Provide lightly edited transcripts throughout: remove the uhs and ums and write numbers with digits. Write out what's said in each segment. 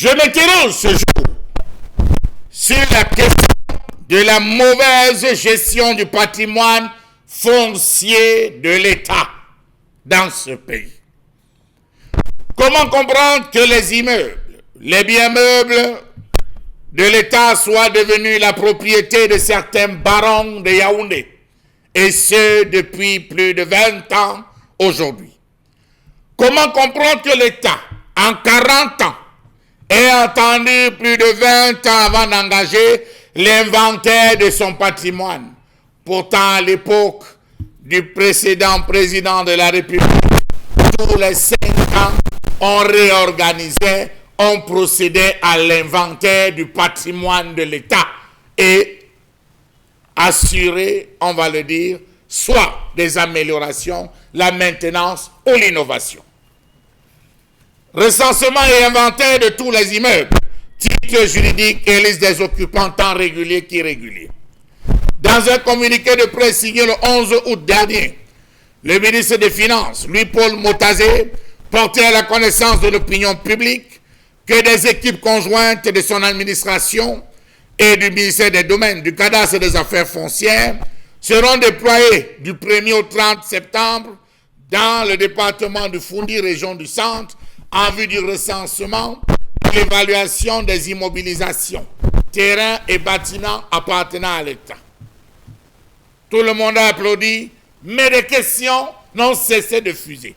Je m'interroge ce jour sur la question de la mauvaise gestion du patrimoine foncier de l'État dans ce pays. Comment comprendre que les immeubles, les biens meubles de l'État soient devenus la propriété de certains barons de Yaoundé, et ce depuis plus de 20 ans aujourd'hui? Comment comprendre que l'État, en 40 ans, ait attendu plus de 20 ans avant d'engager l'inventaire de son patrimoine? Pourtant, à l'époque du précédent président de la République, tous les 5 ans, on réorganisait, on procédait à l'inventaire du patrimoine de l'État et assurer, on va le dire, soit des améliorations, la maintenance ou l'innovation. Recensement et inventaire de tous les immeubles, titres juridiques et liste des occupants tant réguliers qu'irréguliers. Dans un communiqué de presse signé le 11 août dernier, le ministre des Finances, Louis-Paul Motazé, portait à la connaissance de l'opinion publique que des équipes conjointes de son administration et du ministère des Domaines, du Cadastre et des Affaires foncières seront déployées du 1er au 30 septembre dans le département du Foundi, région du Centre, en vue du recensement et l'évaluation des immobilisations, terrains et bâtiments appartenant à l'État. Tout le monde a applaudi, mais des questions n'ont cessé de fuser.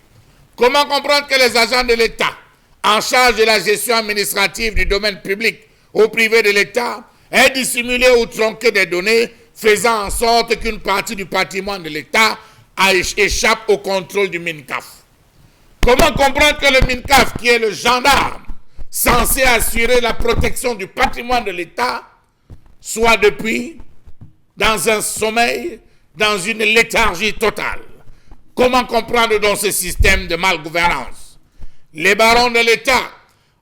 Comment comprendre que les agents de l'État, en charge de la gestion administrative du domaine public ou privé de l'État, aient dissimulé ou tronqué des données faisant en sorte qu'une partie du patrimoine de l'État échappe au contrôle du MINCAF? Comment comprendre que le MINCAF, qui est le gendarme censé assurer la protection du patrimoine de l'État, soit depuis dans un sommeil, dans une léthargie totale? Comment comprendre donc ce système de malgouvernance? Les barons de l'État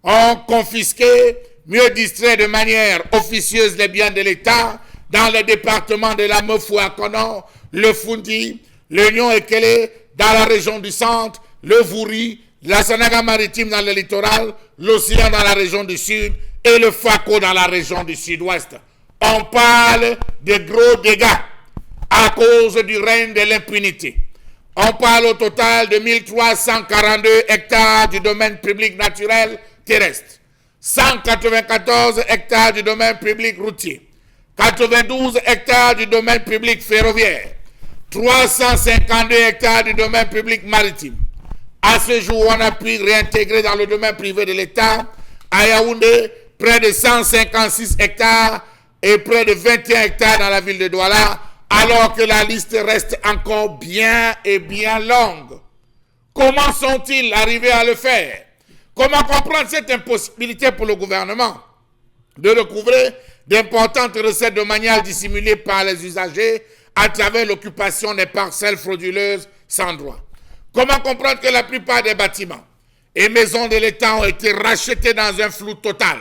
ont confisqué, mieux distrait de manière officieuse les biens de l'État dans les départements de la Mefouakono, le Foundi, le Lyon-Ekele, dans la région du Centre, le Vouri, la Sanaga maritime dans le littoral, l'Océan dans la région du Sud et le Fako dans la région du Sud-Ouest. On parle de gros dégâts à cause du règne de l'impunité. On parle au total de 1342 hectares du domaine public naturel terrestre, 194 hectares du domaine public routier, 92 hectares du domaine public ferroviaire, 352 hectares du domaine public maritime. À ce jour, on a pu réintégrer dans le domaine privé de l'État, à Yaoundé, près de 156 hectares et près de 21 hectares dans la ville de Douala, alors que la liste reste encore bien et bien longue. Comment sont-ils arrivés à le faire? Comment comprendre cette impossibilité pour le gouvernement de recouvrer d'importantes recettes domaniales dissimulées par les usagers à travers l'occupation des parcelles frauduleuses sans droit? Comment comprendre que la plupart des bâtiments et maisons de l'État ont été rachetés dans un flou total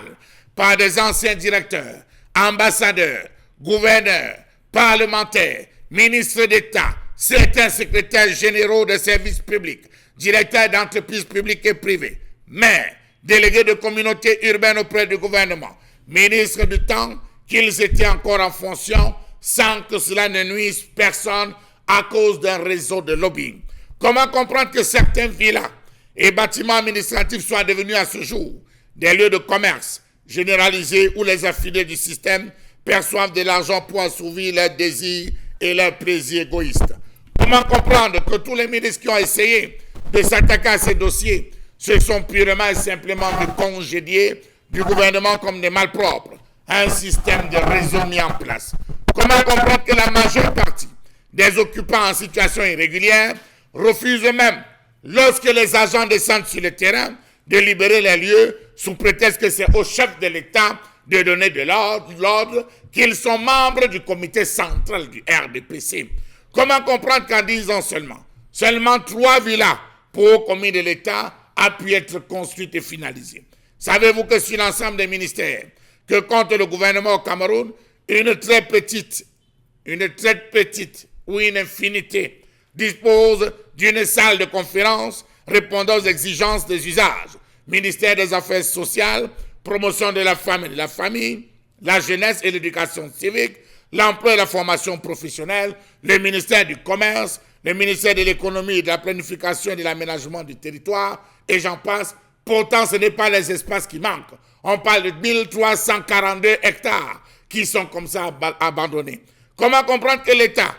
par des anciens directeurs, ambassadeurs, gouverneurs, parlementaires, ministres d'État, certains secrétaires généraux de services publics, directeurs d'entreprises publiques et privées, maires, délégués de communautés urbaines auprès du gouvernement, ministres du temps qu'ils étaient encore en fonction sans que cela ne nuise personne à cause d'un réseau de lobbying? Comment comprendre que certains villas et bâtiments administratifs soient devenus à ce jour des lieux de commerce généralisés où les affiliés du système perçoivent de l'argent pour assouvir leurs désirs et leurs plaisirs égoïstes? Comment comprendre que tous les ministres qui ont essayé de s'attaquer à ces dossiers se sont purement et simplement de congédiés du gouvernement comme des malpropres, un système de réseau mis en place? Comment comprendre que la majeure partie des occupants en situation irrégulière refusent même, lorsque les agents descendent sur le terrain, de libérer les lieux sous prétexte que c'est au chef de l'État de donner de l'ordre, qu'ils sont membres du comité central du RDPC? Comment comprendre qu'en 10 ans seulement 3 villas pour commis de l'État a pu être construites et finalisées? Savez-vous que sur l'ensemble des ministères que compte le gouvernement au Cameroun, une très petite ou une infinité dispose d'une salle de conférence répondant aux exigences des usages? Ministère des Affaires sociales promotion de la femme et de la famille, la jeunesse et l'éducation civique, l'emploi et la formation professionnelle, le ministère du commerce, le ministère de l'économie, de la planification et de l'aménagement du territoire, et j'en passe. Pourtant, ce n'est pas les espaces qui manquent. On parle de 1342 hectares qui sont comme ça abandonnés. Comment comprendre que l'État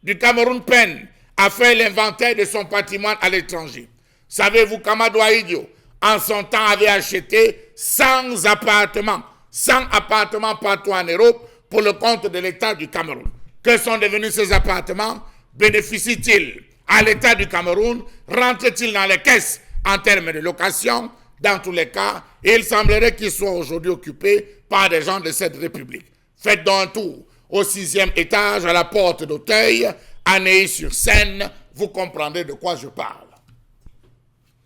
du Cameroun peine à faire l'inventaire de son patrimoine à l'étranger? Savez-vous qu'Amadou Ahidjo, en son temps, avait acheté 100 appartements partout en Europe pour le compte de l'État du Cameroun? Que sont devenus ces appartements? Bénéficient-ils à l'État du Cameroun? Rentrent-ils dans les caisses en termes de location? Dans tous les cas, il semblerait qu'ils soient aujourd'hui occupés par des gens de cette République. Faites donc un tour au 6e étage, à la porte d'Auteuil, à Neuilly-sur-Seine, vous comprendrez de quoi je parle.